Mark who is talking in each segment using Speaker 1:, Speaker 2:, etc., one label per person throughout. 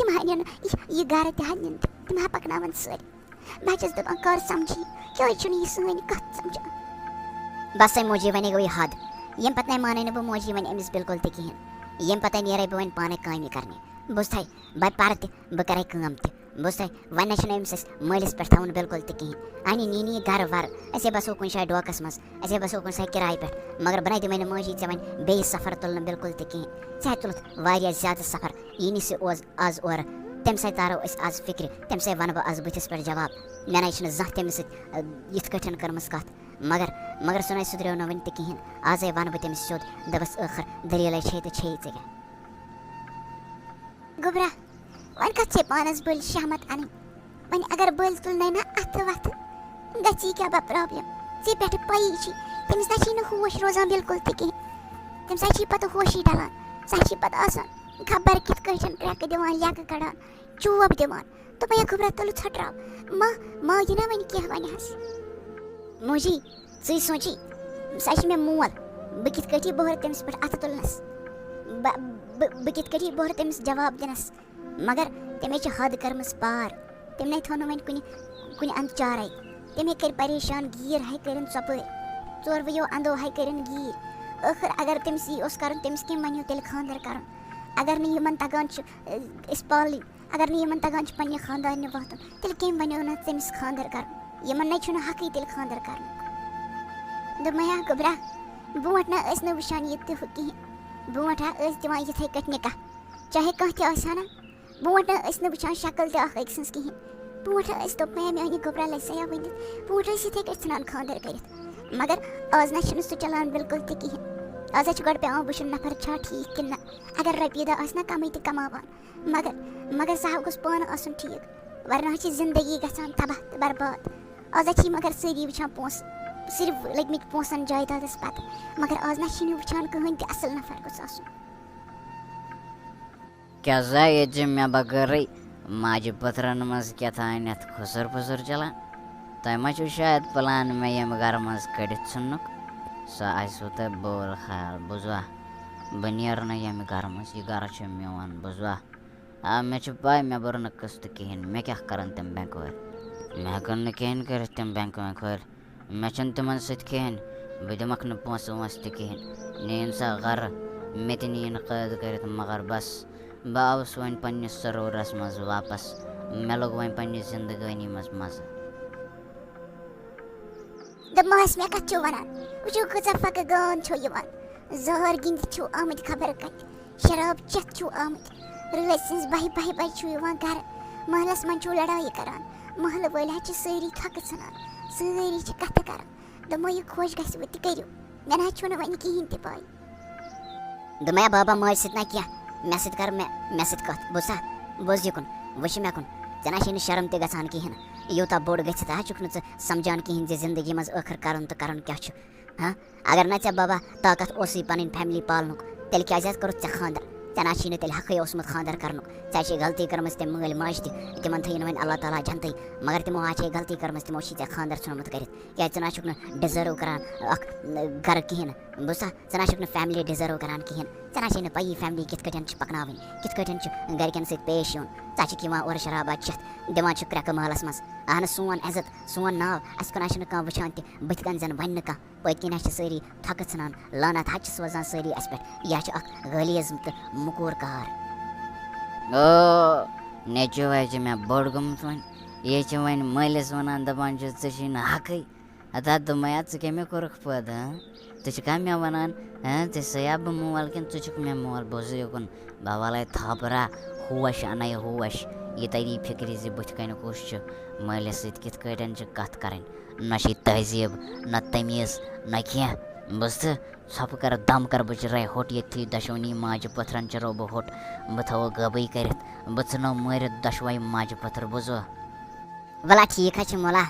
Speaker 1: تِم ہَنن یہِ گَرٕ تہِ ہَنن تِم ہا پَکناوَن سٲری بہٕ چھَس دَپان کَر سَمجھی کیٛازِ چھُنہٕ یہِ سٲنۍ کَتھ سَمجھان بَسے موجی وَنے گوٚو یہِ حد ییٚمہِ پَتہٕ مانے نہٕ بہٕ موجی وۄنۍ أمِس بِلکُل تہِ کِہیٖنۍ ییٚمہِ پَتہٕ نیرے بہٕ وۄنۍ پانَے کامہِ کَرنہِ بوٗزتھے بہٕ پَرٕ تہِ بہٕ کَرے کٲم تہِ بوٗزتھے وۄنۍ نہ چھُنہٕ أمِس اَسہِ مٲلِس پٮ۪ٹھ تھاوُن بِلکُل تہِ کِہیٖنۍ اَنہِ نِنہِ یہِ گَرٕ وَرٕ أسے بَسو کُنہِ جایہِ ڈوکَس منٛز أسے بَسو کُنہِ جایہِ کِراے پٮ۪ٹھ مگر بہٕ نَے دِمَے نہٕ موجی ژےٚ وۄنۍ بیٚیہِ سفر تُلنہٕ بِلکُل تہِ کِہیٖنۍ ژےٚ تُلُتھ واریاہ زیادٕ سفر یی نہٕ سُہ آز اورٕ تَمہِ سۭتۍ تارو أسۍ آز فِکرِ تَمہِ سۭتۍ وَنہٕ بہٕ آز بٕتھِس پٮ۪ٹھ جواب مےٚ نَے چھِنہٕ زانٛہہ تٔمِس سۭتۍ یِتھ کٲٹھۍ کٔرمٕژ کَتھ مگر سُہ نَے سُدریو نہٕ وٕنہِ تہِ کِہیٖنۍ آزے وَنہٕ بہٕ تٔمِس سیوٚد دَپَس ٲخٕر دٔلیٖلَے چھے تہٕ چھے ژےٚ کیٛاہ گوٚبرا وۄنۍ کَتھ چھے پانَس بٔلۍ شہمت اَنٕنۍ وۄنۍ اگر بٔلۍ تُلنَے نا اَتھٕ وَتھٕ گژھی کیٛاہ با پرٛابلِم ژےٚ پٮ۪ٹھٕ پَیی چھِ تٔمِس نہ چھی نہٕ ہوش روزان بِلکُل تہِ کِہیٖنۍ تٔمِس ہا چھی پَتہٕ ہوشی ڈَلان سۄ چھی پَتہٕ آسان خبر کِتھ کٲٹھۍ کرٛٮ۪کہٕ دِوان لیٚکہٕ کَڑان چوب دِوان دوٚپمَے گوٚبرا تُلہٕ ژھٔٹراو ما یہِ نا وۄنۍ کیٚنٛہہ وَنہِ ہَس موجی ژٕے سونٛچی سۄ چھِ مےٚ مول بہٕ کِتھ کٲٹھی بہرٕ تٔمِس پٮ۪ٹھ اَتھٕ تُلنَس بہٕ کِتھ کٲٹھی بہرٕ تٔمِس جواب دِنَس مگر تٔمۍ چھِ حد کٔرمٕژ پار تٔمۍ نَے تھوٚو نہٕ وۄنۍ کُنہِ اَندٕ چارَے تٔمۍ کٔرۍ پریشان گیٖر ہَے کٔرِنۍ ژۄپٲرۍ ژوروٕیو اَندو ہَے کٔرِنۍ گیٖر ٲخٕر اگر تٔمِس یی اوس کَرُن تٔمِس کٔمۍ وَنیو تیٚلہِ خانٛدَر کَرُن اگر نہٕ یِمَن تَگان چھُ أسۍ پالٕنۍ اگر نہٕ یِمَن تَگان چھُ پنٛنہِ خانٛدارنہِ واتُن تیٚلہِ کٔمۍ وَنیو نہٕ تٔمِس خانٛدَر کَرُن یِمَن نَے چھُنہٕ حقٕے تیٚلہِ خانٛدَر کَرنُک دوٚپمَے ہا گوٚبرا برونٛٹھ نہ ٲسۍ نہٕ وٕچھان یہِ تہِ ہُہ کِہیٖنۍ برونٛٹھ ہا ٲسۍ دِوان یِتھَے کٔٹھۍ نِکاح چاہے کانٛہہ تہِ آسہِ ہا نا برونٛٹھ نہ ٲسۍ نہٕ وٕچھان شکٕل تہِ اَکھ أکۍ سٕنٛز کِہیٖنۍ برونٛٹھ ٲسۍ دوٚپمَے میٛانہِ گوٚبرا لَسا یا ؤنِتھ برونٛٹھ ٲسۍ یِتھَے کٔٹھۍ ژھٕنان خانٛدَر کٔرِتھ مگر آز نہ چھُنہٕ سُہ چَلان بِلکُل تہِ کِہیٖنۍ آز حظ چھُ گۄڈٕ پٮ۪وان وٕچھُن نفر چھا ٹھیٖک کِنہٕ نہ اگر رۄپیہِ دَہ آسہِ نا کَمٕے تہِ کَماوان مگر سُہ حظ گوٚژھ پانہٕ آسُن ٹھیٖک وَرنہ حظ چھِ زِندگی گژھان تباہ تہٕ بَرباد آز حظ چھِ مگر سٲری وٕچھان پونٛسہٕ صرف لٔگۍمٕتۍ پونٛسَن جایدادَس پَتہٕ مگر آز نہ چھِنہٕ وٕچھان کٕہٕنۍ تہِ اَصٕل نفر گوٚژھ آسُن
Speaker 2: کیٛاہ زا ییٚتہِ مےٚ بغٲرٕے ماجہِ پٔتھرَن منٛز کیٛاہ تانٮ۪تھ کھُسُر پھُسُر چَلان تۄہہِ ما چھُو شاید پٕلان مےٚ ییٚمہِ گَرٕ منٛز کٔڑِتھ ژھٕننُک سۄ آسِوٕ تۄہہِ بوٗر خیال بوٗزوا بہٕ نیرٕ نہٕ ییٚمہِ گَرٕ منٛز یہِ گَرٕ چھُ میون بوٗزوا آ مےٚ چھِ پَے مےٚ بوٚر نہٕ قٕسطٕ کِہیٖنۍ مےٚ کیٛاہ کَرَن تِم بٮ۪نٛکہٕ وٲلۍ مےٚ ہٮ۪کَن نہٕ کِہیٖنۍ کٔرِتھ تِم بٮ۪نٛکہٕ وٮ۪نٛکہٕ وٲلۍ مےٚ چھُنہٕ تِمَن سۭتۍ کِہیٖنۍ بہٕ دِمَکھ نہٕ پونٛسہٕ وونٛسہٕ تہِ کِہیٖنۍ نِیِن سا گَرٕ مےٚ تہِ نِیِن قٲد کٔرِتھ مگر بَس بہٕ آوُس وۄنۍ پنٛنِس سروٗرَس منٛز واپَس مےٚ لوٚگ وۄنۍ پنٛنہِ زِندگٲنی منٛز مَزٕ
Speaker 1: دوٚپمَس مےٚ کَتھ چھِو وَنان وٕچھِو کۭژاہ پھَکہٕ گانٛد چھو یِوان زہر گِنٛدِتھ چھِو آمٕتۍ خبر کَتہِ شراب چٮ۪تھ چھِو آمٕتۍ رٲژ سٕنٛز بَہہِ بَجہِ چھِو یِوان گَرٕ محلَس منٛز چھِو لڑایہِ کَران محلہٕ وٲلۍ حظ چھِ سٲری تھَکہٕ ژھٕنان سٲری چھِ کَتھٕ کَران دوٚپمو یہِ خۄش گژھِوٕ تہِ کٔرِو مےٚ نہ حظ چھُنہٕ وۄنۍ کِہیٖنۍ تہِ پاے دوٚپمَے بابا ماجہِ سۭتۍ نہ کینٛہہ مےٚ سۭتۍ کَر مےٚ سۭتۍ کَتھ بوٗزتھا بوٗز یہِ کُن وٕچھ مےٚ کُن ژےٚ نہ چھے نہٕ شرم تہِ گژھان کِہیٖنۍ یوٗتاہ بوٚڑ گٔژھِتھ حظ چھُکھ نہٕ ژٕ سَمجان کِہیٖنۍ زِ زندگی منٛز ٲخٕر کَرُن تہٕ کَرُن کیٛاہ چھُ ہاں اگر نہ ژےٚ بابا طاقت اوسُے پَنٕنۍ فیملی پالنُک تیٚلہِ کیٛازِ حظ کوٚرُتھ ژےٚ خانٛدَر ژےٚ نہ چھُے نہٕ تیٚلہِ حقٕے اوسمُت خانٛدَر کَرنُک ژےٚ چھے غلطی کٔرمٕژ تٔمۍ مٲلۍ ماجہِ تہِ تِمَن تھٲیِن وۄنۍ اللہ تعالیٰ جنتٕے مگر تِمو حظ چھے غلطی کٔرمٕژ تِمو چھُے ژےٚ خانٛدَر ژھٕنمُت کٔرِتھ کیٛازِ ژٕ نہ چھُکھ نہٕ ڈِزٲرٕو کَران اَکھ گَرٕ کِہیٖنۍ نہٕ بوٗزتھا ژٕ نہ چھُکھ نہٕ فیملی ڈِزٲرٕو کَران کِہیٖنۍ ژےٚ نہ چھے نہٕ پَیی فیملی کِتھ کٲٹھۍ چھِ پَکناوٕنۍ کِتھ کٲٹھۍ چھُ گَرِکٮ۪ن سۭتۍ پیش یُن ژٕ چھِکھ یِوان اورٕ شرابات چٮ۪تھ دِوان چھُکھ کرٛٮ۪کہٕ محلَس منٛز اہن سون عزت سون ناو اَسہِ کُن حظ چھُنہٕ کانٛہہ وٕچھان تہِ بٕتھِ کَنۍ زَن وَنہِ نہٕ کانٛہہ پٔتۍ کِنۍ حظ چھِ سٲری تھَکہٕ ژھٕنان لعنت حظ چھِ سوزان سٲری اَسہِ پٮ۪ٹھ یہِ حظ چھِ اَکھ غلیظ تہٕ مُکوٗر کار
Speaker 2: نیٚچوٗ حظ چھِ مےٚ بوٚڑ گوٚمُت وۄنۍ یہِ چھِ وۄنۍ مٲلِس وَنان دَپان چھُ ژےٚ چھی نہٕ حقٕے اَدٕ دوٚپمَے ژٕ کَمہِ کوٚرُکھ پٲدٕ ژٕ چھُکھا مےٚ وَنان ژےٚ سیا بہٕ مول کِنہٕ ژٕ چھُکھ مےٚ مول بوٗزٕ یوکُن بہٕ وَلَے تھاپرا ہوش اَنَے ہوش یہِ تَری فِکرِ زِ بٕتھِ کَنہِ کُس چھُ مٲلِس سۭتۍ کِتھ کٲٹھۍ چھِ کَتھ کَرٕنۍ نہ چھِ تہذیٖب نہ تمیٖز نہ کینٛہہ بوٗزتھٕ ژھۄپہٕ کَرٕ دَم کَرٕ بہٕ چِرَے ہوٚٹ ییٚتھی دۄشوٕنی ماجہِ پٔتھرَن چِرو بہٕ ہوٚٹ بہٕ تھاوو غٲبٕے کٔرِتھ بہٕ ژھٕنو مٲرِتھ دۄشوَے ماجہِ پٔتھٕر بوٗزوا
Speaker 1: وَلا ٹھیٖک حظ چھِ مُلا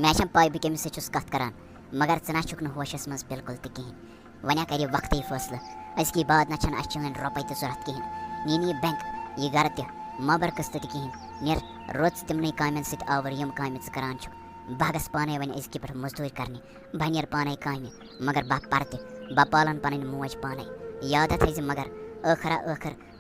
Speaker 1: مےٚ چھَنہٕ پاے بہٕ کٔمِس سۭتۍ چھُس کَتھ کَران مگر ژٕ نہ چھُکھ نہٕ ہوشَس منٛز بِلکُل تہِ کِہیٖنۍ وۄنۍ ہا کَرِ یہِ وقتٕے فٲصلہٕ أزکی بعد نہ چھَنہٕ اَسہِ چٲنۍ رۄپَے تہِ ضوٚرَتھ کِہیٖنۍ نِنہِ یہِ بٮ۪نٛک یہِ گَرٕ تہِ ما بَر قٕسطٕ تہِ کِہیٖنۍ نیر رٲژ تِمنٕے کامٮ۪ن سۭتۍ آوُر یِم کامہِ ژٕ کَران چھُکھ بہٕ گژھٕ پانَے وۄنۍ أزکہِ پٮ۪ٹھ مٔزوٗرۍ کَرنہِ بہٕ نیرٕ پانَے کامہِ مگر بہٕ پَرٕ تہِ بہٕ پالَن پَنٕنۍ موج پانَے یاد تھٲیزِ مگر ٲخرا ٲخٕر